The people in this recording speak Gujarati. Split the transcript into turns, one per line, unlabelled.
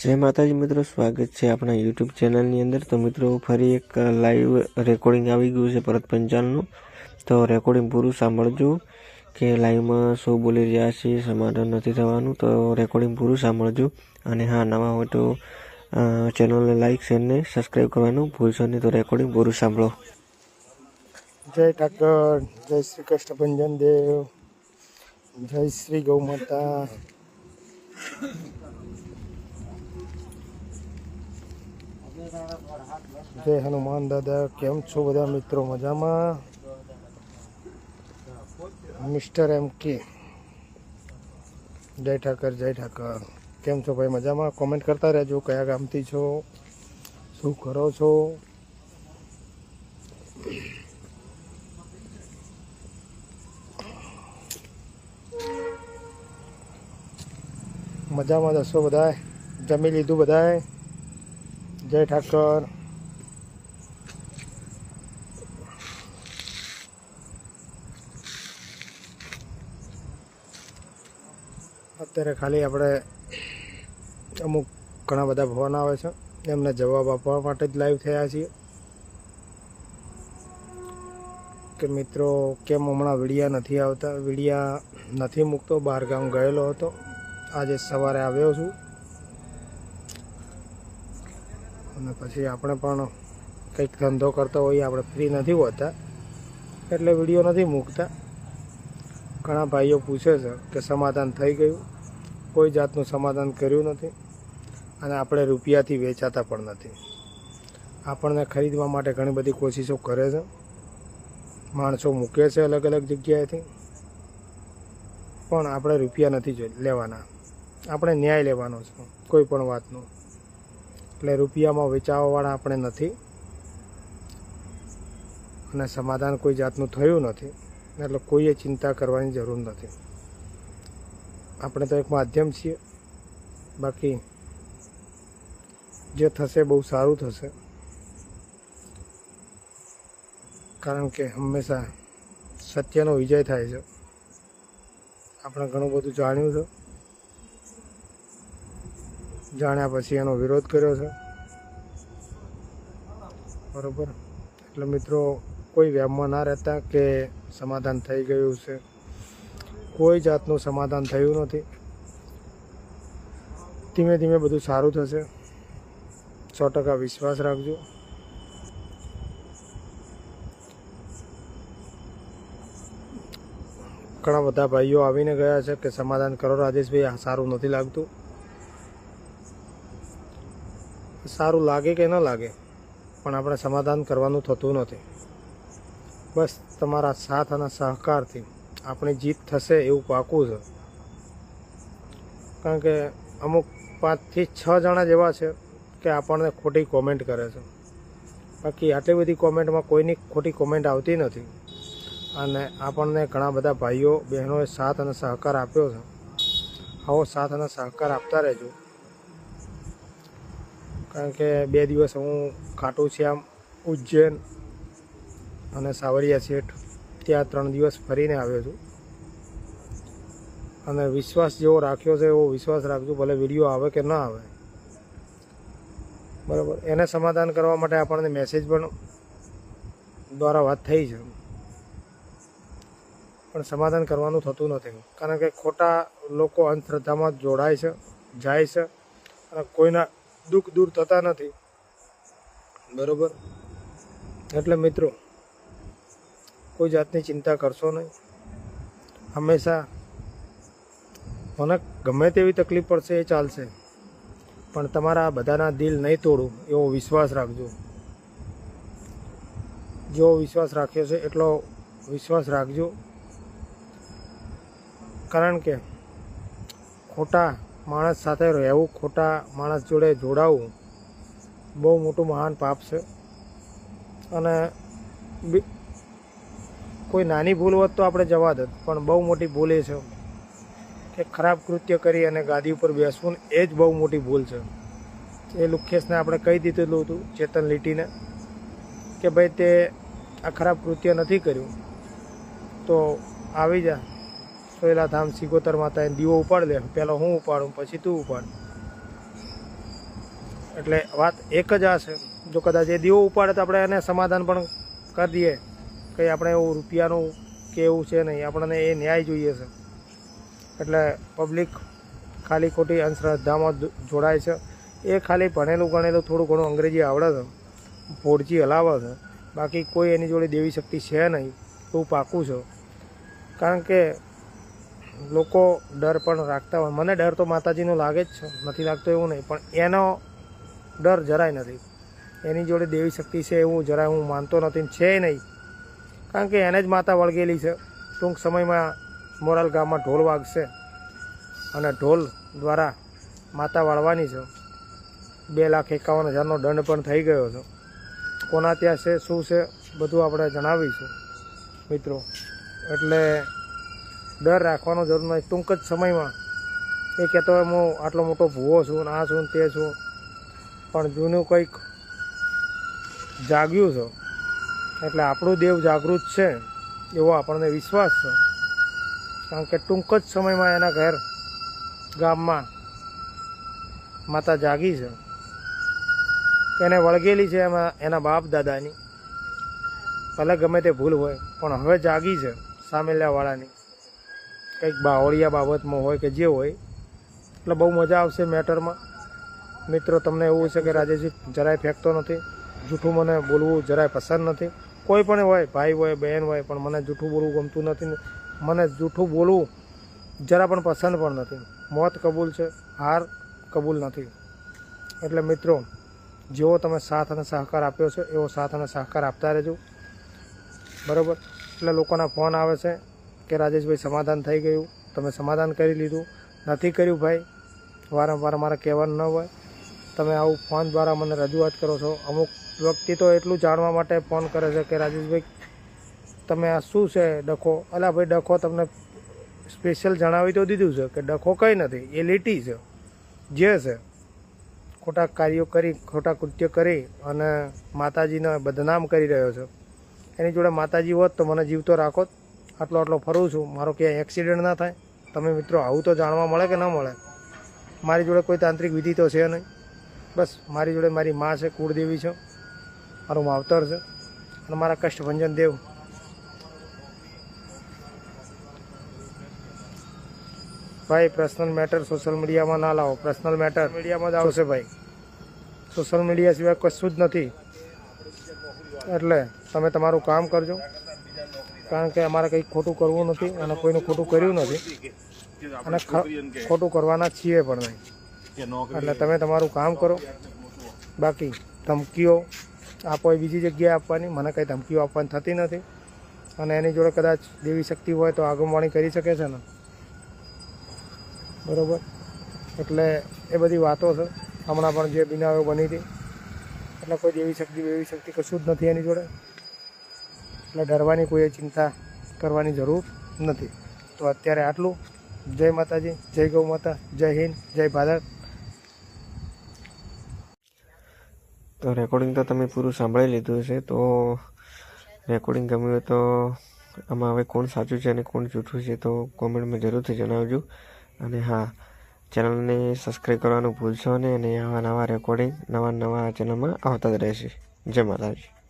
जय माताजी मित्रों, स्वागत है अपना यूट्यूब चैनल ની અંદર। तो मित्रों फरी एक लाइव रेकॉर्डिंग આવી ગયું છે પરત પંચાલનું। તો રેકોર્ડિંગ પૂરું સાંભળજો કે લાઈવમાં શું બોલી રહ્યા છે, સમાધાન નથી થવાનું। તો રેકોર્ડિંગ પૂરું સાંભળજો અને હા, નવા હોય તો ચેનલને લાઈક શેર ને સબસ્ક્રાઇબ કરવાનું ભૂલશો નહીં। તો રેકોર્ડિંગ પૂરું સાંભળો।
जय ठाकर, जय श्री कृष्ण भंजन देव, जय श्री गौ माता। जय हनुमान दादा। केम छो बधा मित्रों? मजामा? मिस्टर एम के, जय ठाकर, जय ठाकर। केम छो भाई? मजामा? कॉमेंट करता रहजो। कया गामथी छो, शू करो छो? मजामा दसो बधाए? जमी लीधु बधाए? जय ठाकर। અત્યારે ખાલી આપણે અમુક ઘણા બધા ફોન આવે છે, એમને જવાબ આપવા માટે જ લાઈવ થયા છીએ કે મિત્રો કેમ હમણાં વિડીયા નથી આવતા, વિડીયા નથી મૂકતો, બહાર ગામ ગયેલો હતો, આજે સવારે આવ્યો છું અને પછી આપણે પણ કંઈક ધંધો કરતો હોઈએ, આપણે ફ્રી નથી હોતા એટલે વિડીયો નથી મૂકતા। ઘણા ભાઈઓ પૂછે છે કે સમાધાન થઈ ગયું? કોઈ જાતનું સમાધાન કર્યું નથી અને આપણે રૂપિયાથી વેચાતા પણ નથી। આપણને ખરીદવા માટે ઘણી બધી કોશિશો કરે છે, માણસો મૂકે છે અલગ અલગ જગ્યાએથી, પણ આપણે રૂપિયા નથી લેવાના, આપણે ન્યાય લેવાનો છે કોઈ પણ વાતનો। એટલે રૂપિયામાં વેચાવાવાળા આપણે નથી અને સમાધાન કોઈ જાતનું થયું નથી, એટલે કોઈએ ચિંતા કરવાની જરૂર નથી। આપણે તો એક માધ્યમ છીએ, બાકી જે થશે બહુ સારું થશે, કારણ કે હંમેશા સત્યનો વિજય થાય છે। આપણે ઘણું બધું જાણ્યું છે, જાણ્યા પછી એનો વિરોધ કર્યો છે, બરાબર। એટલે મિત્રો કોઈ વહેમમાં ના રહેતા કે સમાધાન થઈ ગયું છે, કોઈ જાતનું સમાધાન થયું નથી। ધીમે ધીમે બધું સારું થશે, 100% વિશ્વાસ રાખજો। ઘણા બધા ભાઈઓ આવીને ગયા છે કે સમાધાન કરો રાજેશભાઈ, આ સારું નથી લાગતું। સારું લાગે કે ન લાગે, પણ આપણે સમાધાન કરવાનું થતું નથી। બસ તમારા સાથ અને સહકારથી આપણી જીત થશે એવું પાકું છે, કારણ કે અમુક 5 થી 6 જણા જેવા છે કે આપણને ખોટી કોમેન્ટ કરે છે, બાકી આટલી બધી કોમેન્ટમાં કોઈની ખોટી કોમેન્ટ આવતી નથી અને આપણને ઘણા બધા ભાઈઓ બહેનોએ સાથ અને સહકાર આપ્યો છે। આવો સાથ અને સહકાર આપતા રહેજો, કારણ કે 2 દિવસ હું ખાટું શ્યામ, ઉજ્જૈન અને સાવરિયા શેઠ ત્યાં 3 દિવસ ફરીને આવ્યો છું અને વિશ્વાસ જેવો રાખ્યો છે એવો વિશ્વાસ રાખજો, ભલે વિડીયો આવે કે ન આવે, બરાબર। એને સમાધાન કરવા માટે આપણને મેસેજ પણ દ્વારા વાત થઈ છે, પણ સમાધાન કરવાનું થતું નથી, કારણ કે ખોટા લોકો અંધશ્રદ્ધામાં જોડાય છે, જાય છે અને કોઈના દુઃખ દૂર થતા નથી, બરાબર। એટલે મિત્રો કોઈ જાતની ચિંતા કરશો નહીં। હંમેશા મને ગમે તેવી તકલીફ પડશે એ ચાલશે, પણ તમારા બધાના દિલ નહીં તોડું એવો વિશ્વાસ રાખજો। જેવો વિશ્વાસ રાખ્યો છે એટલો વિશ્વાસ રાખજો, કારણ કે ખોટા માણસ સાથે રહેવું, ખોટા માણસ જોડે જોડાવું બહુ મોટું મહાન પાપ છે અને કોઈ નાની ભૂલ હોત તો આપણે જવા દત, પણ બહુ મોટી ભૂલ એ છે કે ખરાબ કૃત્ય કરી અને ગાદી ઉપર બેસવું, એ જ બહુ મોટી ભૂલ છે। એ લુખ્યેશને આપણે કહી દીધેલું હતું, ચેતન લીટીને, કે ભાઈ તે આ ખરાબ કૃત્ય નથી કર્યું તો આવી જા સોયલા ધામ સિગોતર માતા દીવો ઉપાડ લે, પહેલાં હું ઉપાડું પછી તું ઉપાડ, એટલે વાત એક જ આ છે. જો કદાચ એ દીવો ઉપાડે તો આપણે એને સમાધાન પણ કરી દઈએ કંઈ આપણે એવું રૂપિયાનું કે એવું છે નહીં, આપણને એ ન્યાય જોઈએ છે. એટલે પબ્લિક ખાલી ખોટી અંધશ્રદ્ધામાં જોડાય છે. એ ખાલી ભણેલું ગણેલું થોડું ઘણું અંગ્રેજી આવડે છે, ફોડજી હલાવે છે, બાકી કોઈ એની જોડે દેવી શક્તિ છે નહીં એવું પાકું છે. કારણ કે લોકો ડર પણ રાખતા હોય. મને ડર તો માતાજીનો લાગે જ છે, નથી લાગતો એવું નહીં, પણ એનો ડર જરાય નથી. એની જોડે દેવી શક્તિ છે એવું જરાય હું માનતો નથી, છે નહીં. કારણ કે એને જ માતા વળગેલી છે. ટૂંક સમયમાં મોરાલ ગામમાં ઢોલ વાગશે અને ઢોલ દ્વારા માતા વાળવાની છે. 2,51,000નો દંડ પણ થઈ ગયો છે. કોના ત્યાં છે, શું છે, બધું આપણે જણાવીશું મિત્રો. એટલે ડર રાખવાનો જરૂર નથી. ટૂંક જ સમયમાં એ કહેતો હોય હું આટલો મોટો ભૂવો છું ને આ છું ને તે છું, પણ જૂનું કંઈક જાગ્યું છે. એટલે આપણું દેવ જાગૃત છે એવો આપણને વિશ્વાસ છે. કારણ કે ટૂંક જ સમયમાં એના ઘર ગામમાં માતા જાગી છે. એને વળગેલી છે એમાં એના બાપ દાદાની. ભલે ગમે તે ભૂલ હોય પણ હવે જાગી છે સામેલાવાળાની, કંઈક બાવળિયા બાબતમાં હોય કે જે હોય. એટલે બહુ મજા આવશે મેટરમાં મિત્રો. તમને એવું છે કે રાજેશજી જરાય ફેંકતો નથી, જૂઠું મને બોલવું જરાય પસંદ નથી. કોઈ પણ હોય, ભાઈ હોય, બહેન હોય, પણ મને જૂઠું બોલવું ગમતું નથી. મને જૂઠું બોલવું જરા પણ પસંદ પણ નથી. મોત કબૂલ છે, હાર કબૂલ નથી. એટલે મિત્રો, જેવો તમે સાથ અને સહકાર આપ્યો છે એવો સાથ અને સહકાર આપતા રહેજો, બરાબર. એટલે લોકોના ફોન આવે છે કે રાજેશભાઈ સમાધાન થઈ ગયું, તમે સમાધાન કરી લીધું. નથી કર્યું ભાઈ, વારંવાર મારે કહેવાનું ન હોય. તમે આવું ફોન દ્વારા મને રજૂઆત કરો છો. અમુક વ્યક્તિ તો એટલું જાણવા માટે ફોન કરે છે કે રાજેશભાઈ તમે આ શું છે ડખો. અલા ભાઈ, ડખો તમને સ્પેશિયલ જણાવી તો દીધું છે કે ડખો કંઈ નથી, એ લીટી છે જે છે. ખોટા કાર્યો કરી, ખોટા કૃત્ય કરી અને માતાજીને બદનામ કરી રહ્યો છે. એની જોડે માતાજી હોત તો મને જીવતો રાખો. આટલો ફરું છું, મારો ક્યાંય એક્સિડન્ટ ના થાય. તમે મિત્રો આવું તો જાણવા મળે કે ન મળે. મારી જોડે કોઈ તાંત્રિક વિધિ તો છે નહીં. બસ મારી જોડે મારી મા છે, કુળદેવી છે, મારું માવતર છે અને મારા કષ્ટભંજન દેવ. ભાઈ પર્સનલ મેટર સોશિયલ મીડિયામાં ના લાવો. પર્સનલ મેટર મીડિયામાં જ આવશે ભાઈ. સોશિયલ મીડિયા સિવાય કશું જ નથી. એટલે તમે તમારું કામ કરજો. કારણ કે અમારે કંઈ ખોટું કરવું નથી અને કોઈનું ખોટું કર્યું નથી અને ખોટું કરવાના છીએ પણ નહીં. એટલે તમે તમારું કામ કરો. બાકી ધમકીઓ આપો એ બીજી જગ્યાએ આપવાની, મને કંઈ ધમકીઓ આપવાની થતી નથી. અને એની જોડે કદાચ દેવી શક્તિ હોય તો આગમવાણી કરી શકે છે ને, બરાબર. એટલે એ બધી વાતો છે. હમણાં પણ જે બનાવો બની હતી, એટલે કોઈ દેવી શક્તિ કશું જ નથી એની જોડે. એટલે ડરવાની કોઈ ચિંતા કરવાની જરૂર નથી. તો અત્યારે આટલું. જય માતાજી, જય ગૌ માતા, જય હિન્દ, જય ભારત.
તો રેકોર્ડિંગ તો તમે પૂરું સાંભળી લીધું છે. તો રેકોર્ડિંગ ગમ્યું હોય તો આમાં હવે કોણ સાચું છે અને કોણ જૂઠું છે તો કોમેન્ટમાં જરૂરથી જણાવજો. અને હા, ચેનલને સબસ્ક્રાઈબ કરવાનું ભૂલશો નહીં. અને આવા નવા રેકોર્ડિંગ નવા ચેનલમાં આવતા જ રહેશે. જય માતાજી.